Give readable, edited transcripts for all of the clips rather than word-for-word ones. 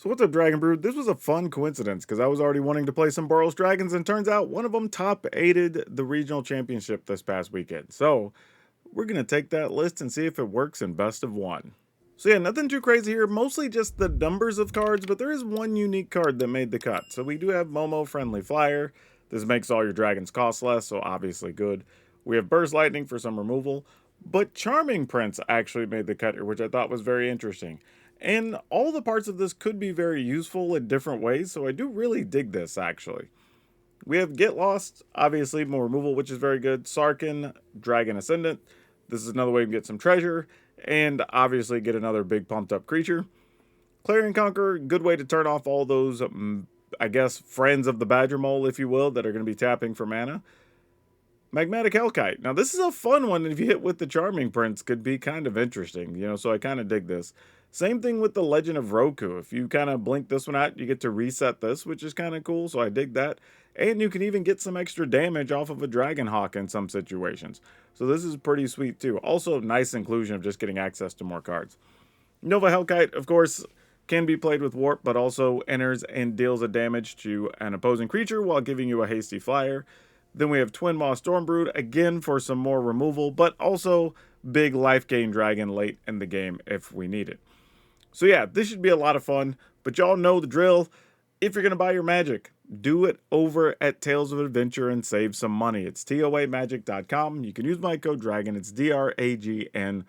So what's up, Dragon Brood? This was a fun coincidence because I was already wanting to play some Boros Dragons, and turns out one of them top 8'd the regional championship this past weekend. So we're going to take that list and see if it works in best of one. So yeah, nothing too crazy here, mostly just the numbers of cards, but there is one unique card that made the cut. So we do have Momo Friendly Flyer. This makes all your dragons cost less, so obviously good. We have Burst Lightning for some removal, but Charming Prince actually made the cut here, which I thought was very interesting. And all the parts of this could be very useful in different ways, so I do really dig this, actually. We have Get Lost, obviously more removal, which is very good. Sarkin, Dragon Ascendant. This is another way to get some treasure, and obviously get another big pumped up creature. Clarion Conqueror, good way to turn off all those, I guess, friends of the Badger Mole, if you will, that are going to be tapping for mana. Magmatic Hellkite. Now, this is a fun one, and if you hit with the Charming Prince, could be kind of interesting, so I kind of dig this. Same thing with the Legend of Roku. If you kind of blink this one out, you get to reset this, which is kind of cool, so I dig that. And you can even get some extra damage off of a Dragon Hawk in some situations. So this is pretty sweet too. Also, nice inclusion of just getting access to more cards. Nova Hellkite, of course, can be played with Warp, but also enters and deals a damage to an opposing creature while giving you a hasty flyer. Then we have Twin Maw Stormbrood, again for some more removal, but also big life gain dragon late in the game if we need it. So yeah, this should be a lot of fun, but y'all know the drill. If you're going to buy your Magic, do it over at Tales of Adventure and save some money. It's toamagic.com. You can use my code DRAGON. It's DRAGN.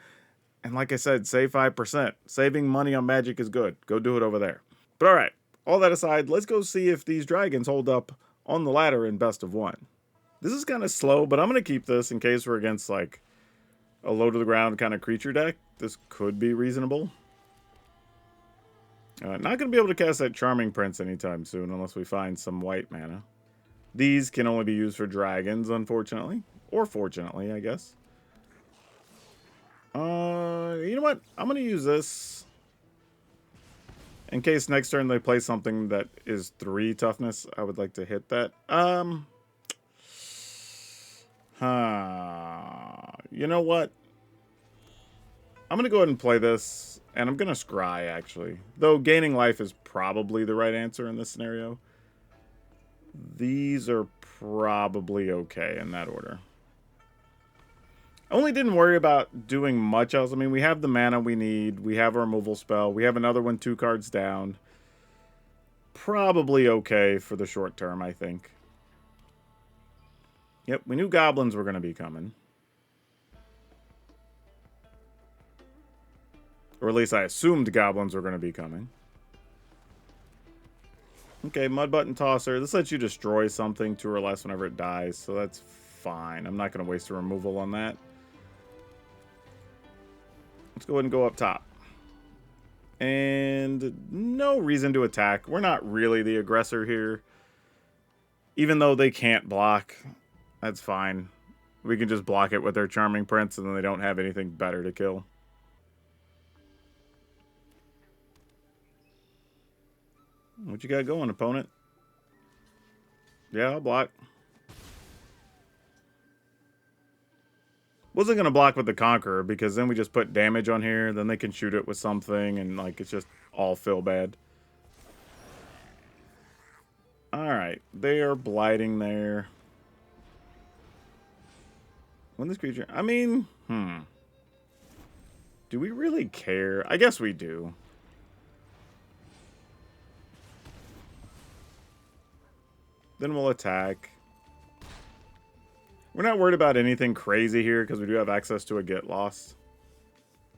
And like I said, save 5%. Saving money on Magic is good. Go do it over there. But alright, all that aside, let's go see if these dragons hold up on the ladder in best of one. This is kind of slow, but I'm going to keep this in case we're against like a low to the ground kind of creature deck. This could be reasonable. Not going to be able to cast that Charming Prince anytime soon unless we find some white mana. These can only be used for dragons, unfortunately. Or fortunately, I guess. You know what? I'm going to use this in case next turn they play something that is 3 toughness. I would like to hit that. You know what? I'm going to go ahead and play this, and I'm going to scry, actually. Though gaining life is probably the right answer in this scenario. These are probably okay in that order. I only didn't worry about doing much else. I mean, we have the mana we need. We have our removal spell. We have another one 2 cards down. Probably okay for the short term, I think. Yep, we knew goblins were going to be coming. Or at least I assumed goblins were going to be coming. Okay, Mud Button Tosser. This lets you destroy something 2 or less whenever it dies, so that's fine. I'm not going to waste a removal on that. Let's go ahead and go up top. And no reason to attack. We're not really the aggressor here. Even though they can't block, that's fine. We can just block it with their Charming Prince, and then they don't have anything better to kill. What you got going, opponent? Yeah, I'll block. Wasn't going to block with the Conqueror, because then we just put damage on here, then they can shoot it with something, and like it's just all feel bad. Alright, they are blighting there. When this creature... I mean, do we really care? I guess we do. Then we'll attack. We're not worried about anything crazy here because we do have access to a Get Lost.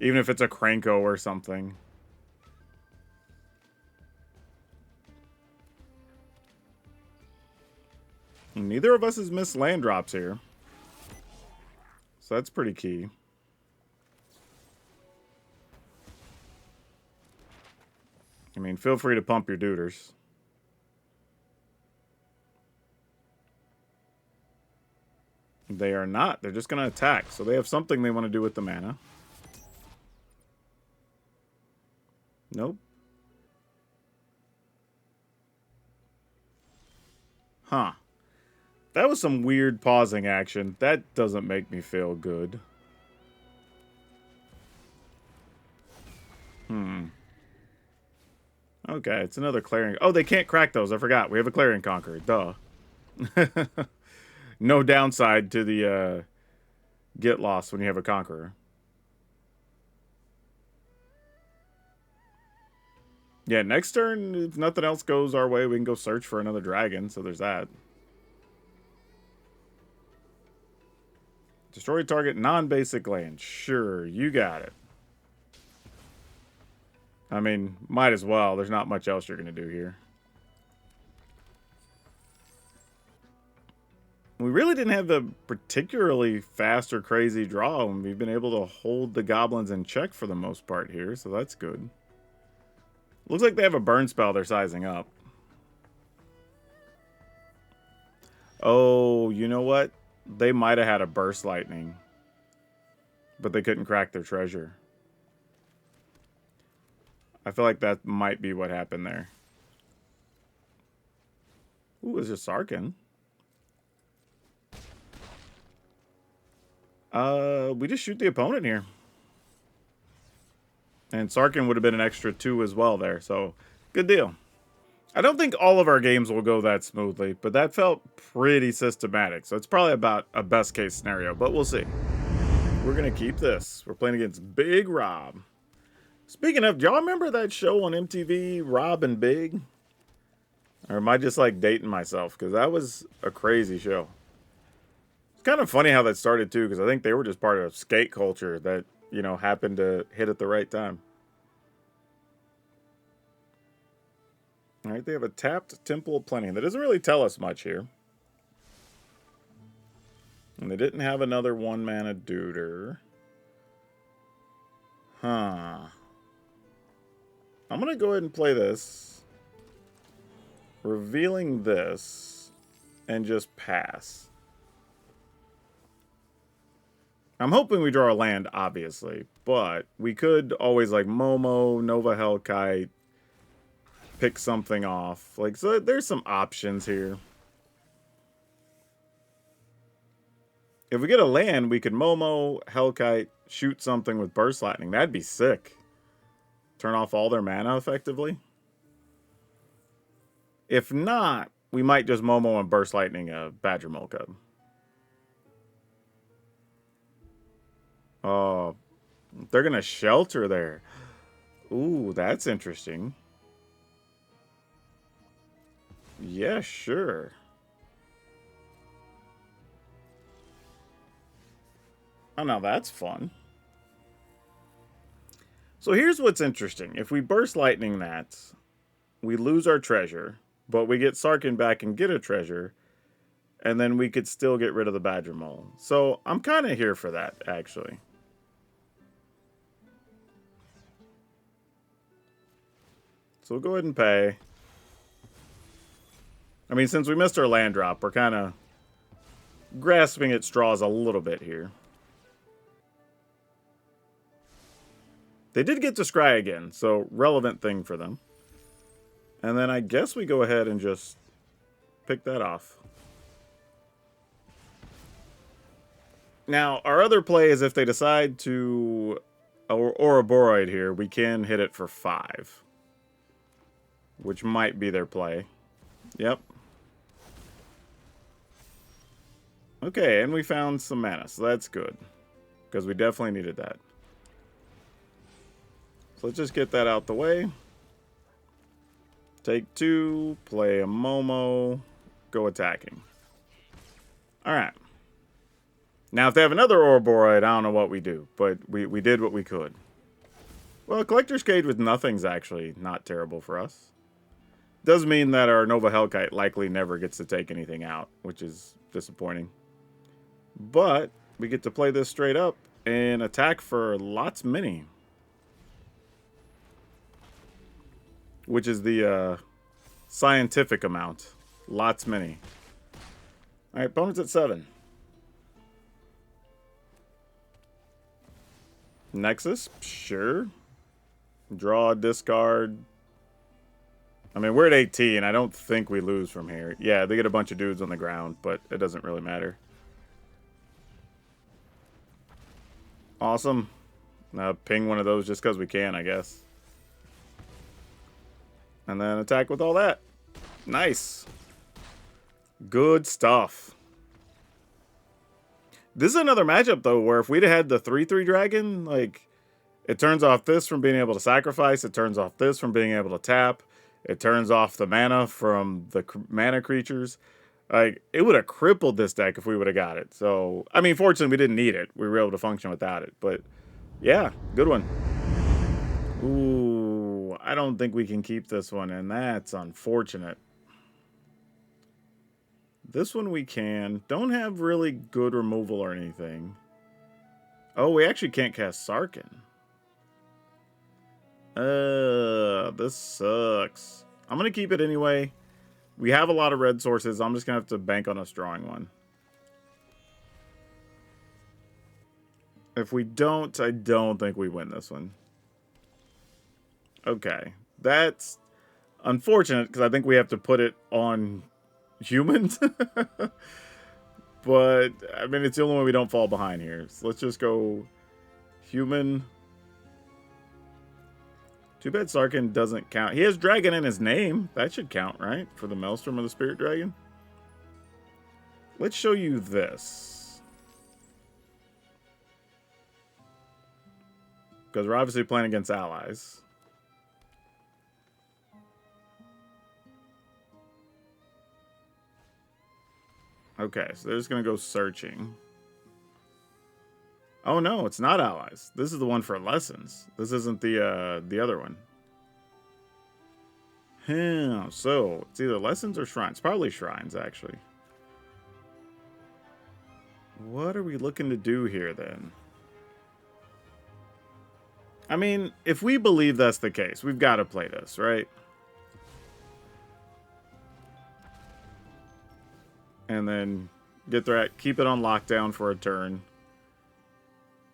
Even if it's a Krenko or something. And neither of us has missed land drops here. So that's pretty key. I mean, feel free to pump your duders. They are not. They're just going to attack. So they have something they want to do with the mana. Nope. Huh. That was some weird pausing action. That doesn't make me feel good. Okay, it's another Clarion. Oh, they can't crack those. I forgot. We have a Clarion Conqueror. Duh. No downside to the get lost when you have a Conqueror. Yeah, next turn, if nothing else goes our way, we can go search for another dragon. So there's that. Destroy target non-basic land. Sure, you got it. I mean, might as well. There's not much else you're going to do here. We really didn't have a particularly fast or crazy draw, and we've been able to hold the goblins in check for the most part here, so that's good. Looks like they have a burn spell they're sizing up. Oh, you know what? They might have had a burst lightning, but they couldn't crack their treasure. I feel like that might be what happened there. Ooh, is it Sarkin? We just shoot the opponent here. And Sarkin would have been an extra 2 as well there, so good deal. I don't think all of our games will go that smoothly, but that felt pretty systematic. So it's probably about a best case scenario, but we'll see. We're going to keep this. We're playing against Big Rob. Speaking of, do y'all remember that show on MTV, Rob and Big? Or am I just like dating myself? Because that was a crazy show. It's kind of funny how that started too, because I think they were just part of skate culture that, you know, happened to hit at the right time. All right, they have a tapped Temple of Plenty. That doesn't really tell us much here. And they didn't have another 1-mana duder. Huh. I'm going to go ahead and play this. Revealing this. And just pass. I'm hoping we draw a land, obviously. But we could always, like, Momo, Nova Hellkite. Pick something off. Like, so there's some options here. If we get a land, we could Momo, Hellkite, shoot something with Burst Lightning. That'd be sick. Turn off all their mana effectively. If not, we might just Momo and Burst Lightning a Badger Mole Cub. Oh, they're going to shelter there. Ooh, that's interesting. Yeah, sure. Oh, now that's fun. So here's what's interesting. If we Burst Lightning that, we lose our treasure, but we get Sarkin back and get a treasure, and then we could still get rid of the Badger Mole. So I'm kind of here for that, actually. So we'll go ahead and pay. I mean, since we missed our land drop, we're kind of grasping at straws a little bit here. They did get to scry again, so relevant thing for them. And then I guess we go ahead and just pick that off. Now, our other play is if they decide to Ouroboros here, we can hit it for 5. Which might be their play. Yep. Okay, and we found some mana, so that's good. Because we definitely needed that. So let's just get that out the way. Take 2, play a Momo, go attacking. Alright. Now, if they have another Ouroboros, I don't know what we do, but we did what we could. Well, Collector's Cage with nothing's actually not terrible for us. Does mean that our Nova Hellkite likely never gets to take anything out, which is disappointing. But we get to play this straight up and attack for lots many. Which is the scientific amount. Lots many. Alright, opponent's at 7. Nexus? Sure. Draw, discard. I mean, we're at 18. I don't think we lose from here. Yeah, they get a bunch of dudes on the ground, but it doesn't really matter. Awesome. Now ping one of those just because we can, I guess. And then attack with all that. Nice. Good stuff. This is another matchup, though, where if we'd have had the 3/3 dragon, like, it turns off this from being able to sacrifice. It turns off this from being able to tap. It turns off the mana from the mana creatures. Like, it would have crippled this deck if we would have got it. So, I mean, fortunately, we didn't need it. We were able to function without it. But, yeah, good one. Ooh, I don't think we can keep this one, and that's unfortunate. This one we can. Don't have really good removal or anything. Oh, we actually can't cast Sarkhan. This sucks. I'm going to keep it anyway. We have a lot of red sources. I'm just going to have to bank on us drawing one. If we don't, I don't think we win this one. Okay. That's unfortunate because I think we have to put it on humans. But, I mean, it's the only one we don't fall behind here. So let's just go human. Too bad Sarkhan doesn't count. He has dragon in his name. That should count, right? For the Maelstrom of the Spirit Dragon. Let's show you this. Because we're obviously playing against allies. Okay, so they're just going to go searching. Oh no, it's not allies. This is the one for lessons. This isn't the other one. So it's either lessons or shrines. Probably shrines, actually. What are we looking to do here then? I mean, if we believe that's the case, we've got to play this, right? And then keep it on lockdown for a turn.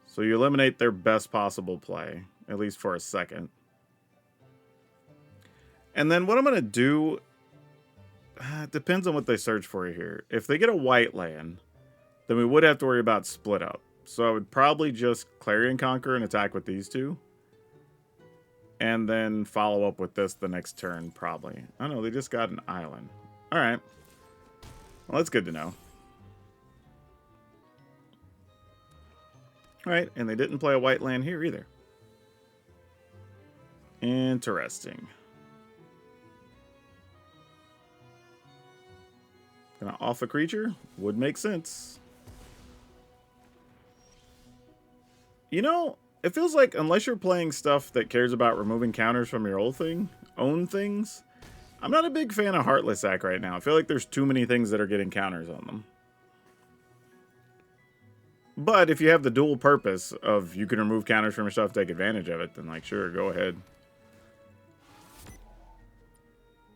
So you eliminate their best possible play, at least for a second. And then what I'm going to do, depends on what they search for here. If they get a white land, then we would have to worry about split up. So I would probably just Clarion Conquer and attack with these two. And then follow up with this the next turn, probably. Oh no, they just got an island. Alright. Well, that's good to know. Alright, and they didn't play a white land here either. Interesting. Gonna off a creature? Would make sense. You know, it feels like unless you're playing stuff that cares about removing counters from your own things, I'm not a big fan of Heartless Sack right now. I feel like there's too many things that are getting counters on them. But if you have the dual purpose of you can remove counters from your stuff, take advantage of it, then like, sure, go ahead.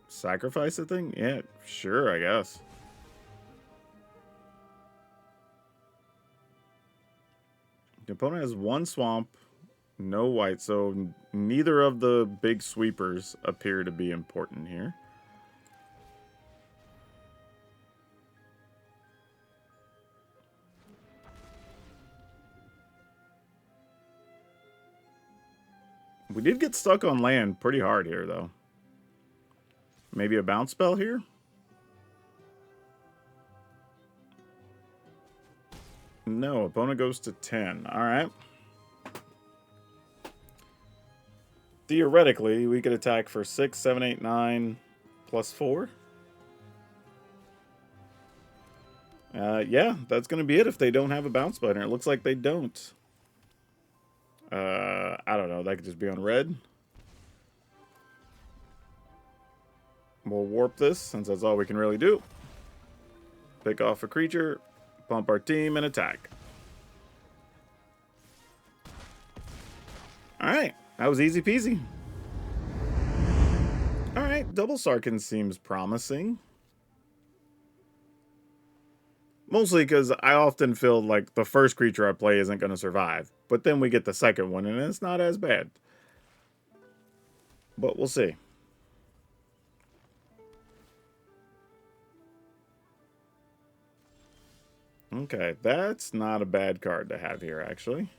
Sacrifice the thing? Yeah, sure, I guess. The opponent has one swamp, no white, so neither of the big sweepers appear to be important here. We did get stuck on land pretty hard here, though. Maybe a bounce spell here? No, opponent goes to 10. Alright. Theoretically, we could attack for 6, 7, 8, 9, plus 4. Yeah, that's going to be it if they don't have a bounce button. It looks like they don't. I don't know. That could just be on red. We'll warp this, since that's all we can really do. Pick off a creature, pump our team, and attack. Alright, that was easy peasy. Alright, double Sarkhan seems promising. Mostly because I often feel like the first creature I play isn't going to survive. But then we get the second one, and it's not as bad. But we'll see. Okay, that's not a bad card to have here, actually.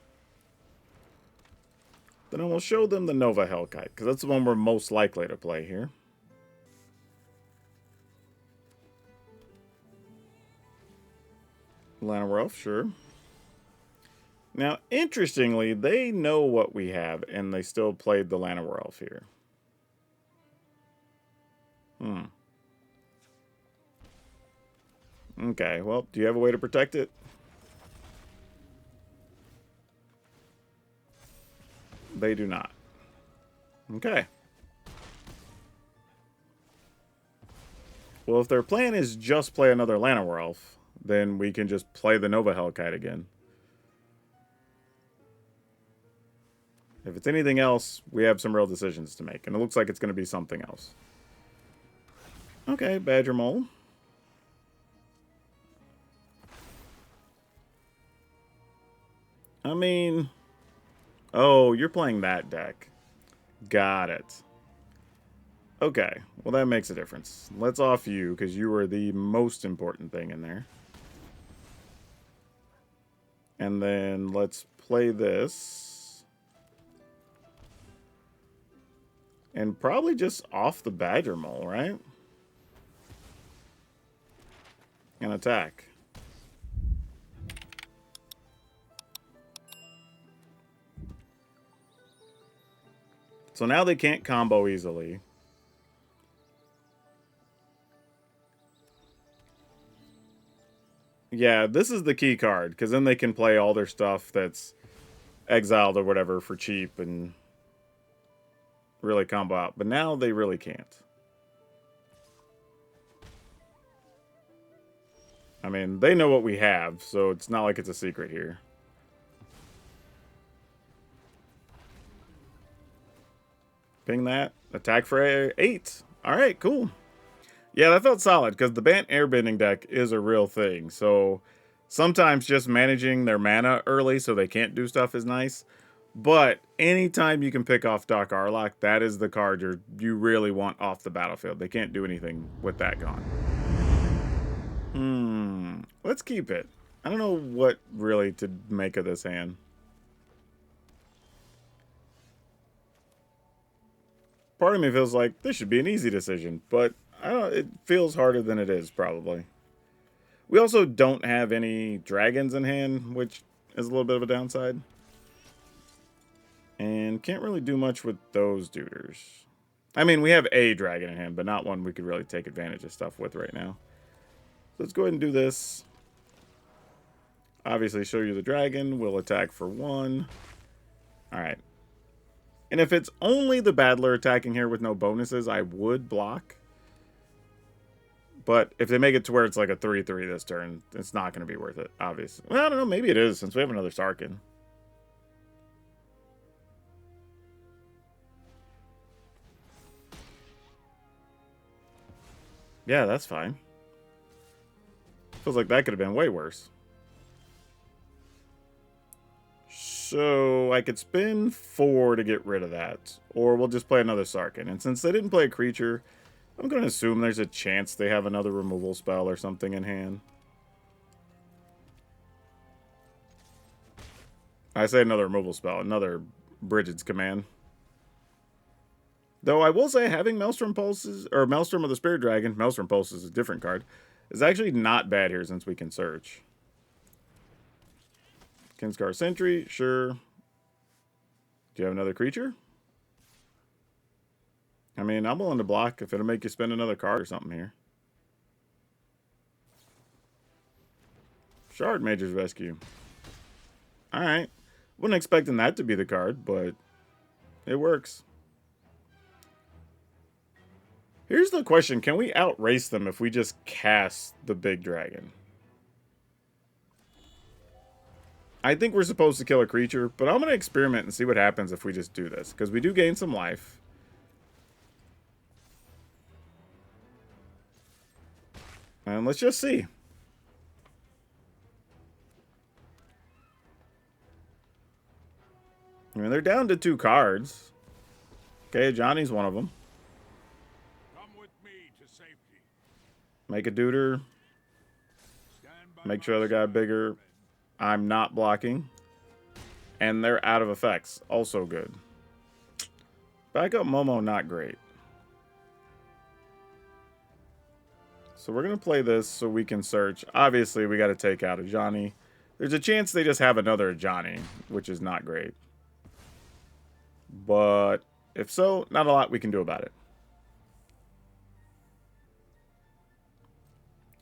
Then I will show them the Nova Hellkite, because that's the one we're most likely to play here. Llanowar, sure. Now, interestingly, they know what we have, and they still played the Llanowar here. Okay, well, do you have a way to protect it? They do not. Okay. Well, if their plan is just play another Llanowar, then we can just play the Nova Hellkite again. If it's anything else, we have some real decisions to make, and it looks like it's going to be something else. Okay, Badger Mole. I mean... Oh, you're playing that deck. Got it. Okay, well that makes a difference. Let's off you, because you are the most important thing in there. And then let's play this. And probably just off the Badger Mole, right? And attack. So now they can't combo easily. Yeah, this is the key card, because then they can play all their stuff that's exiled or whatever for cheap and really combo out. But now they really can't. I mean, they know what we have, so it's not like it's a secret here. Ping that. Attack for 8. Alright, cool. Yeah, that felt solid, because the Bant Airbending deck is a real thing. So sometimes just managing their mana early so they can't do stuff is nice. But anytime you can pick off Doc Arlock, that is the card you really want off the battlefield. They can't do anything with that gone. Let's keep it. I don't know what really to make of this hand. Part of me feels like this should be an easy decision, but I don't. It feels harder than it is, probably. We also don't have any dragons in hand, which is a little bit of a downside. And can't really do much with those duders. I mean, we have a dragon in hand, but not one we could really take advantage of stuff with right now. So let's go ahead and do this. Obviously, show you the dragon. We'll attack for 1. Alright. And if it's only the battler attacking here with no bonuses, I would block. But if they make it to where it's like a 3-3 this turn, it's not going to be worth it, obviously. Well, I don't know. Maybe it is, since we have another Sarkhan. Yeah, that's fine. Feels like that could have been way worse. So I could spend 4 to get rid of that. Or we'll just play another Sarkhan. And since they didn't play a creature, I'm going to assume there's a chance they have another removal spell or something in hand. I say another removal spell, another Bridget's Command. Though I will say having Maelstrom Pulses, or Maelstrom of the Spirit Dragon, Maelstrom Pulse is a different card, is actually not bad here since we can search. Kinscar Sentry, sure. Do you have another creature? I mean, I'm willing to block if it'll make you spend another card or something here. Shard Mage's Rescue. Alright. Wasn't expecting that to be the card, but it works. Here's the question. Can we outrace them if we just cast the big dragon? I think we're supposed to kill a creature, but I'm going to experiment and see what happens if we just do this. Because we do gain some life. And let's just see. I mean, they're down to 2 cards. Okay, Johnny's one of them. Come with me to safety. Make a duder. Make sure other guy bigger. I'm not blocking. And they're out of effects. Also good. Backup Momo, not great. So we're going to play this so we can search. Obviously, we got to take out a Johnny. There's a chance they just have another Johnny, which is not great. But if so, not a lot we can do about it.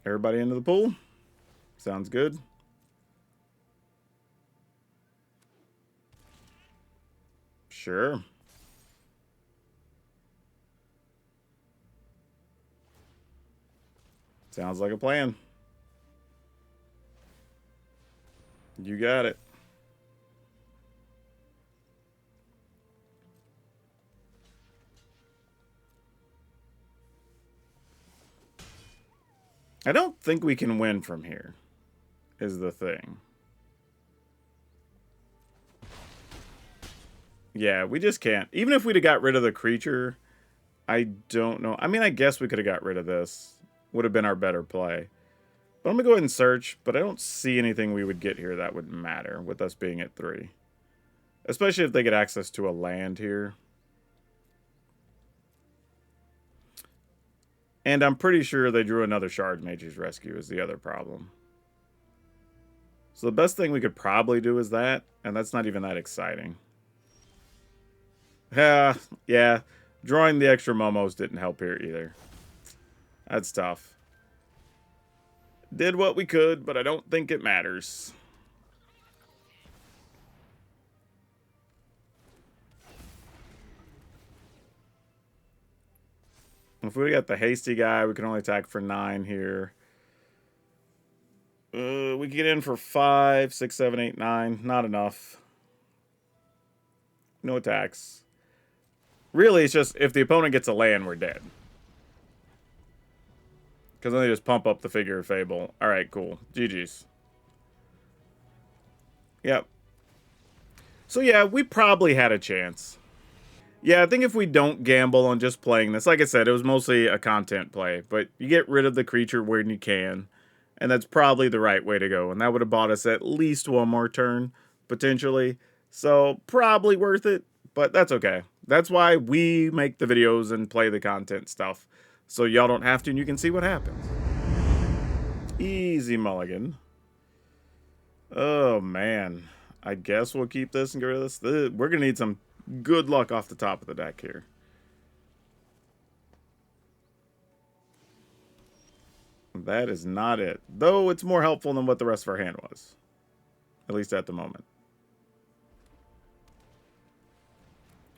Everybody into the pool? Sounds good. Sure. Sounds like a plan. You got it. I don't think we can win from here, is the thing. Yeah, we just can't. Even if we'd have got rid of the creature, I don't know. I mean, I guess we could have got rid of this. Would have been our better play. But I'm going to go ahead and search, but I don't see anything we would get here that would matter with us being at 3. Especially if they get access to a land here. And I'm pretty sure they drew another Shard Mage's Rescue is the other problem. So the best thing we could probably do is that, and that's not even that exciting. Yeah. Drawing the extra Momos didn't help here either. That's tough. Did what we could, but I don't think it matters. If we got the hasty guy, we can only attack for 9 here. We get in for 5, 6, 7, 8, 9. Not enough. No attacks. Really, it's just if the opponent gets a land, we're dead. Because then they just pump up the Figure of Fable. Alright, cool. GG's. Yep. So yeah, we probably had a chance. Yeah, I think if we don't gamble on just playing this, like I said, it was mostly a content play, but you get rid of the creature when you can, and that's probably the right way to go, and that would have bought us at least one more turn, potentially, so probably worth it, but that's okay. That's why we make the videos and play the content stuff, so y'all don't have to and you can see what happens. Easy mulligan. Oh, man. I guess we'll keep this and get rid of this. We're going to need some good luck off the top of the deck here. That is not it. Though it's more helpful than what the rest of our hand was. At least at the moment.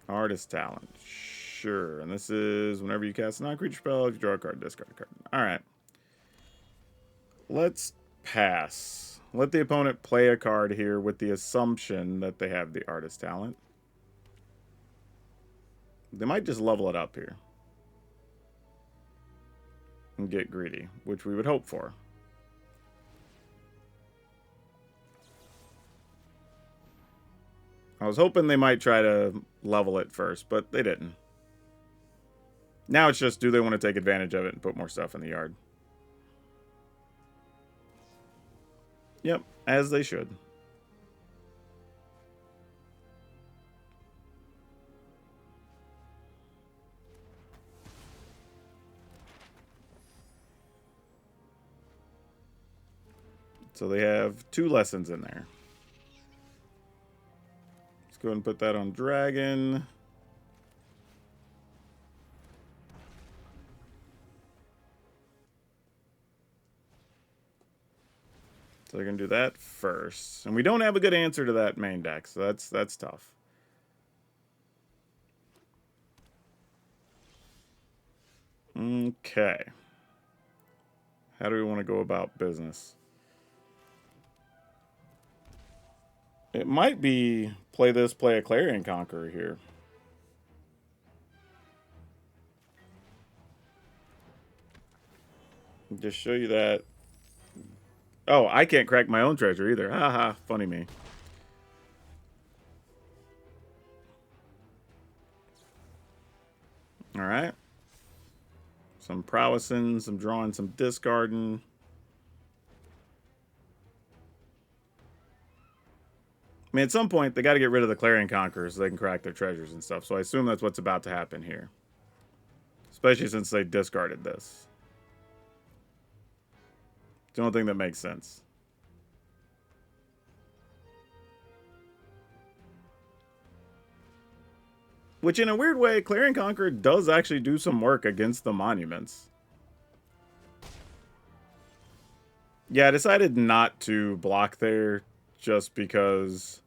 Artist Talent. Sure. And this is whenever you cast a non-creature spell, if you draw a card, discard a card. Alright. Let's pass. Let the opponent play a card here with the assumption that they have the Artist Talent. They might just level it up here. And get greedy, which we would hope for. I was hoping they might try to level it first, but they didn't. Now it's just, do they want to take advantage of it and put more stuff in the yard? Yep, as they should. So they have 2 lessons in there. Let's go ahead and put that on Dragon. So they're going to do that first. And we don't have a good answer to that main deck, so that's tough. Okay. How do we want to go about business? It might be play this, play a Clarion Conqueror here. Just show you that. Oh, I can't crack my own treasure either. Haha, funny me. Alright. Some prowessing, some drawing, some discarding. I mean, at some point, they got to get rid of the Clarion Conquerors so they can crack their treasures and stuff. So I assume that's what's about to happen here. Especially since they discarded this. It's the only thing that makes sense. Which, in a weird way, Clearing Conquer does actually do some work against the monuments. Yeah, I decided not to block there just because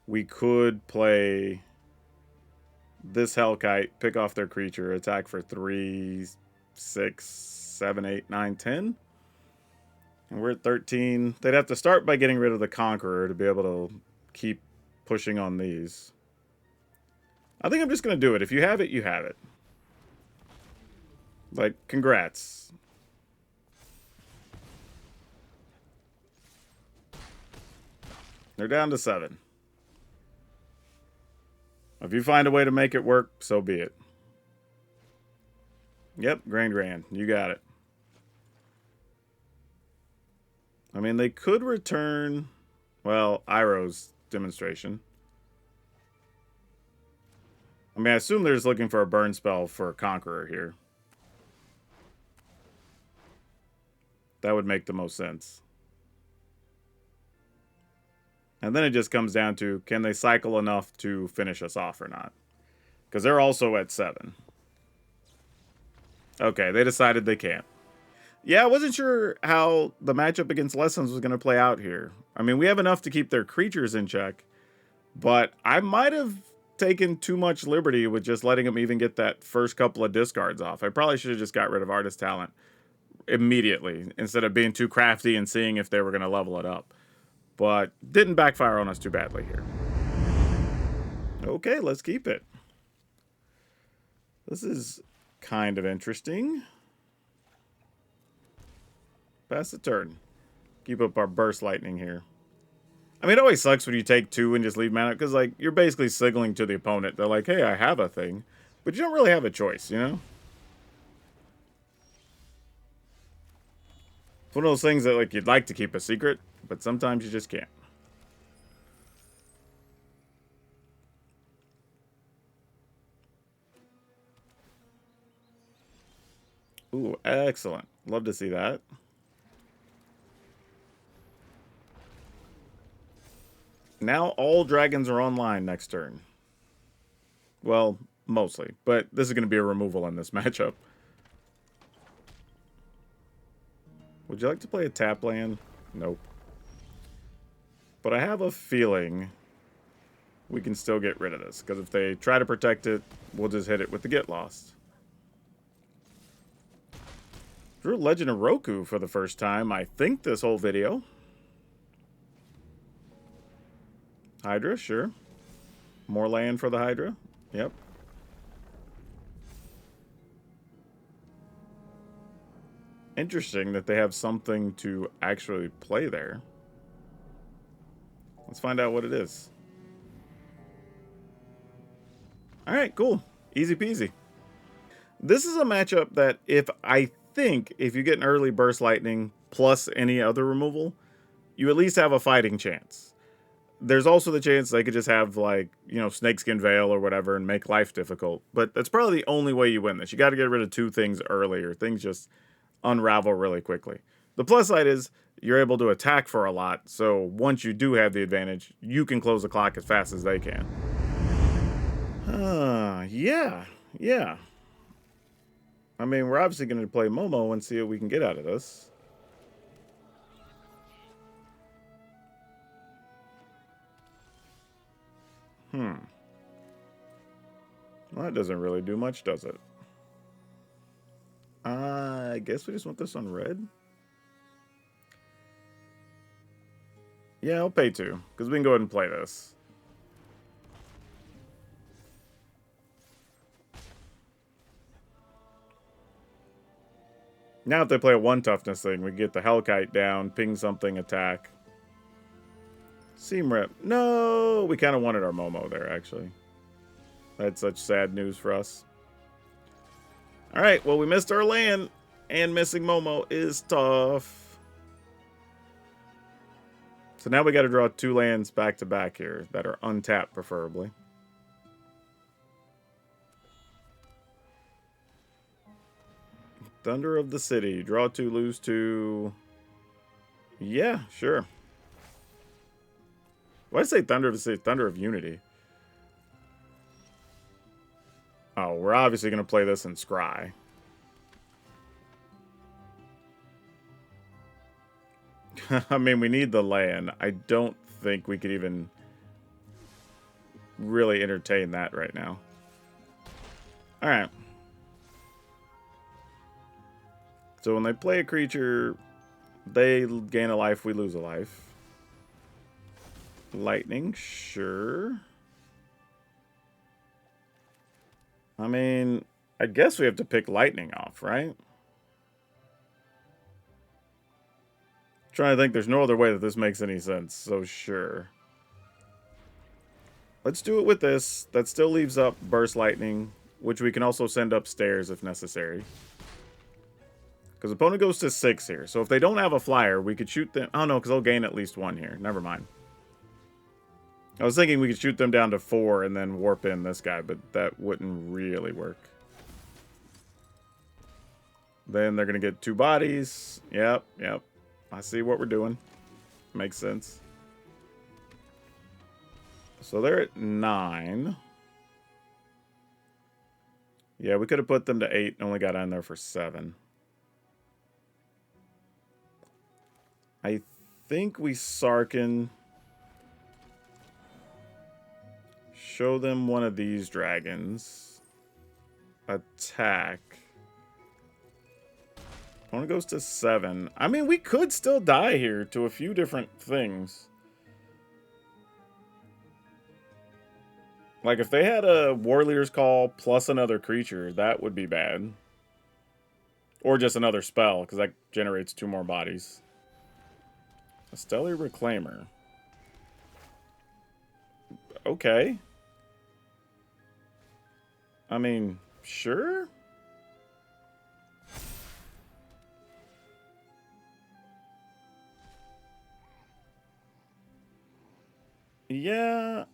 we could play this Hellkite, pick off their creature, attack for 3, 6, 7, 8, 9, 10. And we're at 13. They'd have to start by getting rid of the Conqueror to be able to keep pushing on these. I think I'm just going to do it. If you have it, you have it. Like, congrats. They're down to 7. If you find a way to make it work, so be it. Yep, Grand. You got it. I mean, they could return, well, Iroh's demonstration. I mean, I assume they're just looking for a burn spell for a Conqueror here. That would make the most sense. And then it just comes down to, can they cycle enough to finish us off or not? Because they're also at 7. Okay, they decided they can't. Yeah, I wasn't sure how the matchup against Lessons was going to play out here. I mean, we have enough to keep their creatures in check, but I might have taken too much liberty with just letting them even get that first couple of discards off. I probably should have just got rid of Artist Talent immediately instead of being too crafty and seeing if they were going to level it up. But didn't backfire on us too badly here. Okay, let's keep it. This is kind of interesting. Pass the turn. Keep up our Burst Lightning here. I mean, it always sucks when you take 2 and just leave mana, because, like, you're basically signaling to the opponent. They're like, hey, I have a thing. But you don't really have a choice, you know? It's one of those things that, like, you'd like to keep a secret, but sometimes you just can't. Ooh, excellent. Love to see that. Now all dragons are online next turn. Well, mostly. But this is going to be a removal in this matchup. Would you like to play a tap land? Nope. But I have a feeling we can still get rid of this. Because if they try to protect it, we'll just hit it with the Get Lost. Drew Legend of Roku for the first time, I think, this whole video. Hydra, sure. More land for the Hydra. Yep. Interesting that they have something to actually play there. Let's find out what it is. Alright, cool. Easy peasy. This is a matchup that if you get an early Burst Lightning plus any other removal, you at least have a fighting chance. There's also the chance they could just have, like, you know, Snakeskin Veil or whatever and make life difficult. But that's probably the only way you win this. You got to get rid of 2 things early or things just unravel really quickly. The plus side is you're able to attack for a lot. So once you do have the advantage, you can close the clock as fast as they can. Yeah. I mean, we're obviously going to play Momo and see what we can get out of this. Well, that doesn't really do much, does it? I guess we just want this on red. Yeah, I'll pay 2, because we can go ahead and play this. Now if they play a 1 toughness thing, we get the Hellkite down, ping something, attack. Seam Rep. No! We kind of wanted our Momo there, actually. That's such sad news for us. Alright, well, we missed our land, and missing Momo is tough. So now we got to draw 2 lands back to back here that are untapped, preferably. Thunder of the City. Draw 2, lose 2. Yeah, sure. Why did I say Thunder to say Thunder of Unity? Oh, we're obviously going to play this in Scry. I mean, we need the land. I don't think we could even really entertain that right now. All right. So when they play a creature, they gain a life, we lose a life. Lightning, sure. I mean, I guess we have to pick lightning off, right? Trying to think, there's no other way that this makes any sense, so sure. Let's do it with this. That still leaves up burst lightning, which we can also send upstairs if necessary. Because opponent goes to 6 here. So if they don't have a flyer, we could shoot them. Oh, no, because they'll gain at least 1 here. Never mind. I was thinking we could shoot them down to 4 and then warp in this guy, but that wouldn't really work. Then they're going to get 2 bodies. Yep. I see what we're doing. Makes sense. So they're at 9. Yeah, we could have put them to 8 and only got on there for 7. I think we Sarkin. Show them one of these dragons. Attack. Opponent goes to 7. I mean, we could still die here to a few different things. Like, if they had a Warrior's Call plus another creature, that would be bad. Or just another spell, because that generates 2 more bodies. A Stellar Reclaimer. Okay. I mean, sure? Yeah.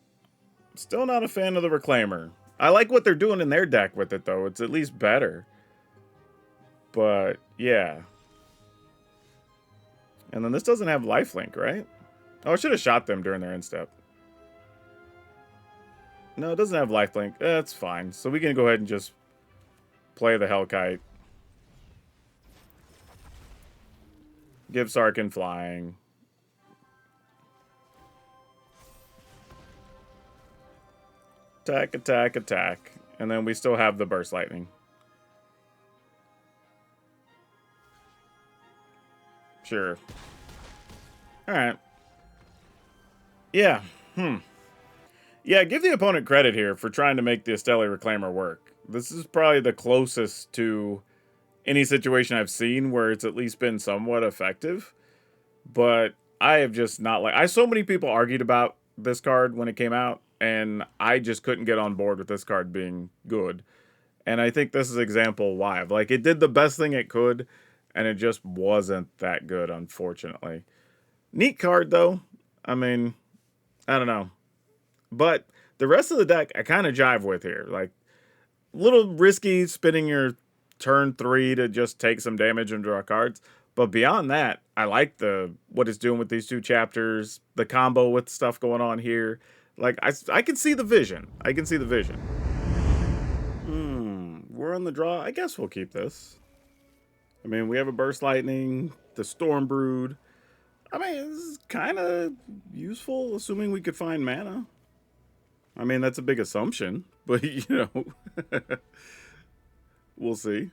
Still not a fan of the Reclaimer. I like what they're doing in their deck with it, though. It's at least better. But, yeah. And then this doesn't have lifelink, right? Oh, I should have shot them during their end step. No, it doesn't have lifelink. That's fine. So we can go ahead and just play the Hellkite. Give Sarkin flying. Attack, attack, attack. And then we still have the Burst Lightning. Sure. Alright. Yeah. Yeah, give the opponent credit here for trying to make the Stellar Reclaimer work. This is probably the closest to any situation I've seen where it's at least been somewhat effective. But I have just not like... so many people argued about this card when it came out, and I just couldn't get on board with this card being good. And I think this is example why. Like, it did the best thing it could, and it just wasn't that good, unfortunately. Neat card, though. I mean, I don't know. But the rest of the deck, I kind of jive with here. Like, a little risky spinning your turn 3 to just take some damage and draw cards. But beyond that, I like what it's doing with these 2 chapters, the combo with stuff going on here. Like, I can see the vision. I can see the vision. We're on the draw. I guess we'll keep this. I mean, we have a Burst Lightning, the Storm Brood. I mean, this is kind of useful, assuming we could find mana. I mean, that's a big assumption, but, you know, we'll see.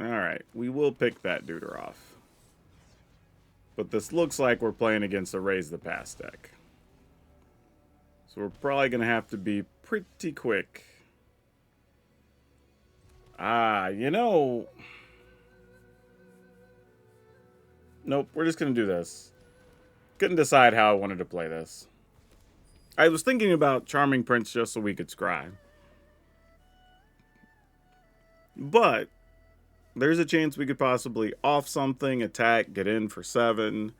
All right, we will pick that duder off. But this looks like we're playing against a Raise the Pass deck. So we're probably going to have to be pretty quick. You know... Nope, we're just going to do this. Couldn't decide how I wanted to play this. I was thinking about Charming Prince just so we could scry. But there's a chance we could possibly off something, attack, get in for 7.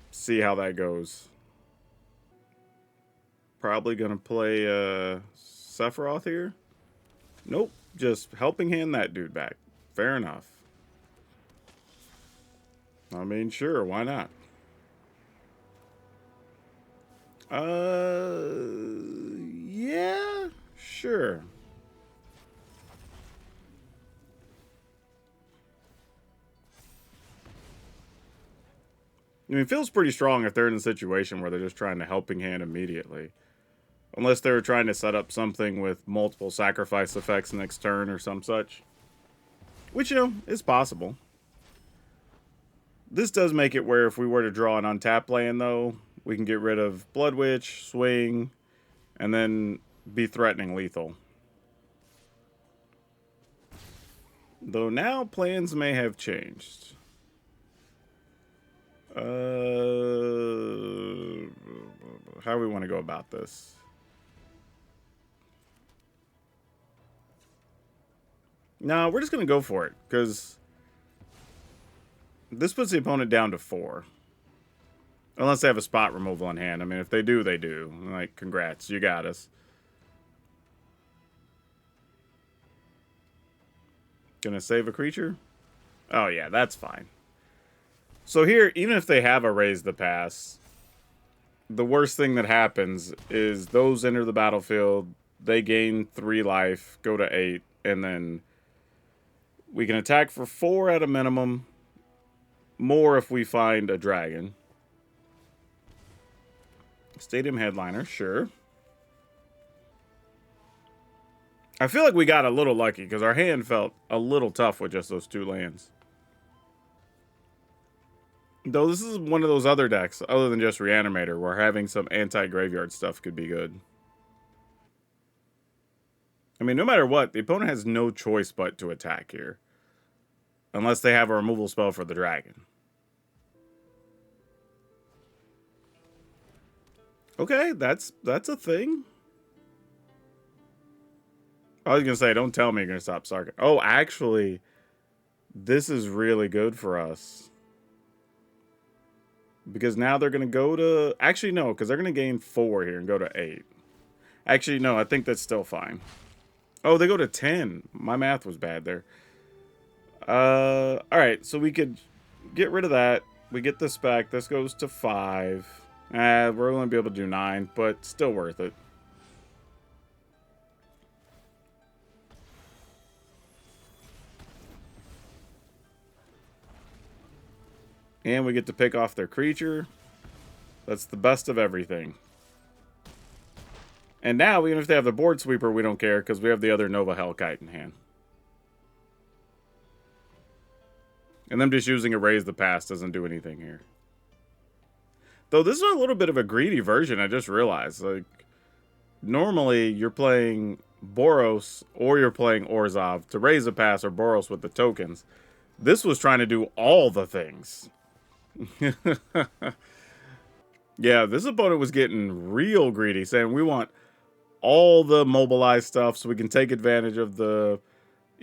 See how that goes. Probably going to play Sephiroth here. Nope, just helping hand that dude back. Fair enough. I mean, sure, why not? Yeah, sure. I mean, it feels pretty strong if they're in a situation where they're just trying to helping hand immediately. Unless they were trying to set up something with multiple sacrifice effects next turn or some such. Which, you know, is possible. This does make it where if we were to draw an untapped land, though, we can get rid of Blood Witch, swing, and then be threatening lethal. Though now plans may have changed. How do we want to go about this? No, we're just going to go for it, because this puts the opponent down to 4. Unless they have a spot removal in hand. I mean, if they do, they do. Like, congrats, you got us. Gonna save a creature? Oh, yeah, that's fine. So here, even if they have a Raise the Pass, the worst thing that happens is those enter the battlefield, they gain 3 life, go to 8, and then we can attack for 4 at a minimum, more if we find a dragon. Stadium Headliner, sure. I feel like we got a little lucky because our hand felt a little tough with just those 2 lands. Though this is one of those other decks, other than just Reanimator, where having some anti-graveyard stuff could be good. I mean, no matter what, the opponent has no choice but to attack here. Unless they have a removal spell for the dragon. Okay, that's a thing. I was going to say, don't tell me you're going to stop Sarkhan. Oh, actually, this is really good for us. Because now they're going to go to... Actually, no, because they're going to gain 4 here and go to 8. Actually, no, I think that's still fine. Oh, they go to 10. My math was bad there. Alright, so we could get rid of that. We get this back. This goes to 5. We're only going to be able to do 9, but still worth it. And we get to pick off their creature. That's the best of everything. And now, even if they have the board sweeper, we don't care because we have the other Nova Hellkite in hand. And them just using a Raise the Pass doesn't do anything here. Though this is a little bit of a greedy version, I just realized. Like, normally you're playing Boros or you're playing Orzhov to Raise a Pass or Boros with the tokens. This was trying to do all the things. Yeah, this opponent was getting real greedy, saying we want all the mobilized stuff so we can take advantage of the,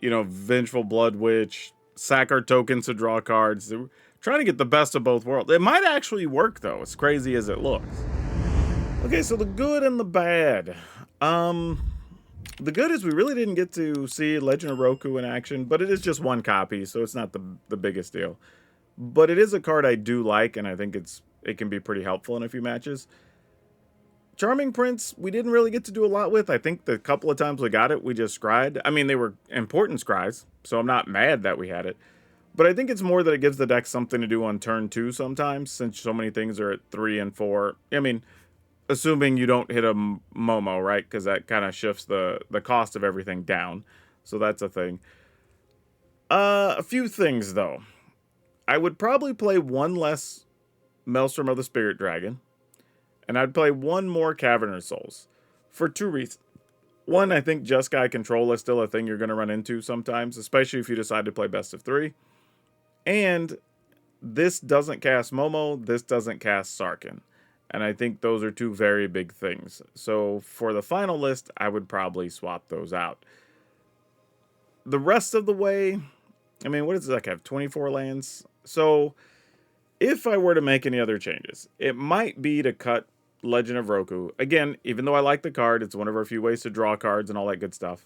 you know, Vengeful Blood Witch, sack our tokens to draw cards. They're trying to get the best of both worlds. It might actually work, though, as crazy as it looks. Okay, so the good and the bad. The good is we really didn't get to see Legend of Roku in action, but it is just 1 copy, so it's not the biggest deal. But it is a card I do like, and I think it can be pretty helpful in a few matches. Charming Prince, we didn't really get to do a lot with. I think the couple of times we got it, we just scryed. I mean, they were important scries, so I'm not mad that we had it. But I think it's more that it gives the deck something to do on turn 2 sometimes, since so many things are at 3 and 4. I mean, assuming you don't hit a Momo, right? Because that kind of shifts the cost of everything down. So that's a thing. A few things, though. I would probably play 1 less Maelstrom of the Spirit Dragon. And I'd play 1 more Cavernous Souls. For 2 reasons. 1, I think Jeskai Control is still a thing you're going to run into sometimes. Especially if you decide to play best of 3. And this doesn't cast Momo. This doesn't cast Sarkhan. And I think those are 2 very big things. So for the final list, I would probably swap those out. The rest of the way, I mean, what does the deck have? 24 lands? So if I were to make any other changes, it might be to cut Legend of Roku. Again, even though I like the card, it's one of our few ways to draw cards and all that good stuff.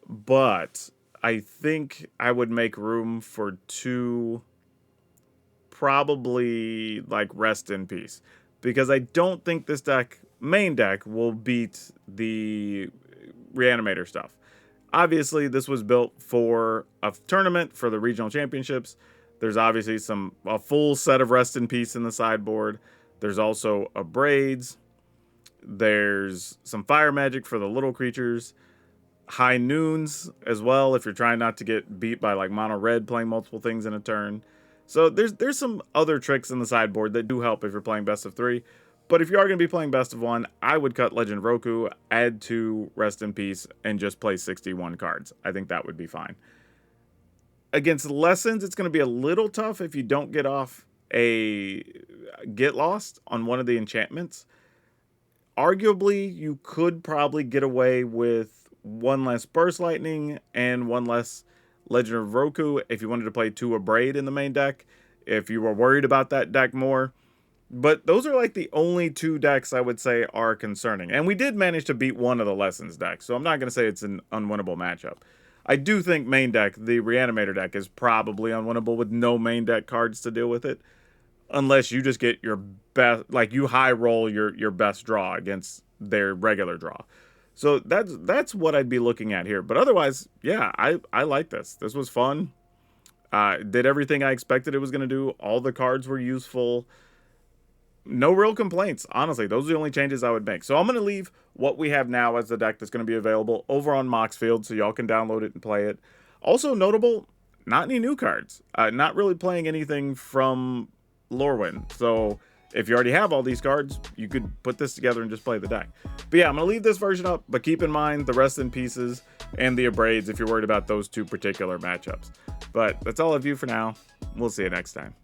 But I think I would make room for 2 probably like Rest in Peace, because I don't think this main deck will beat the Reanimator stuff. Obviously, this was built for a tournament for the regional championships. There's obviously a full set of Rest in Peace in the sideboard. There's also a Braids. There's some Fire Magic for the little creatures. High Noons as well, if you're trying not to get beat by like mono red playing multiple things in a turn. So there's some other tricks in the sideboard that do help if you're playing best of 3. But if you are going to be playing best of 1, I would cut Legend of Roku, add 2 Rest in Peace, and just play 61 cards. I think that would be fine. Against Lessons, it's going to be a little tough if you don't get off a Get Lost on one of the enchantments. Arguably, you could probably get away with 1 less Burst Lightning and 1 less Legend of Roku if you wanted to play 2 Abrade in the main deck, if you were worried about that deck more. But those are like the only 2 decks I would say are concerning. And we did manage to beat one of the Lessons decks, so I'm not going to say it's an unwinnable matchup. I do think main deck, the Reanimator deck, is probably unwinnable with no main deck cards to deal with it. Unless you just get your best, like you high roll your best draw against their regular draw. So that's what I'd be looking at here. But otherwise, yeah, I like this. This was fun. Did everything I expected it was going to do. All the cards were useful. No real complaints, honestly. Those are the only changes I would make. So I'm going to leave what we have now as the deck that's going to be available over on Moxfield, so y'all can download it and play it. Also notable, not any new cards. Not really playing anything from Lorwyn. So if you already have all these cards, you could put this together and just play the deck. But yeah, I'm going to leave this version up, but keep in mind the Rest in Pieces and the Abrades if you're worried about those 2 particular matchups. But that's all of you for now. We'll see you next time.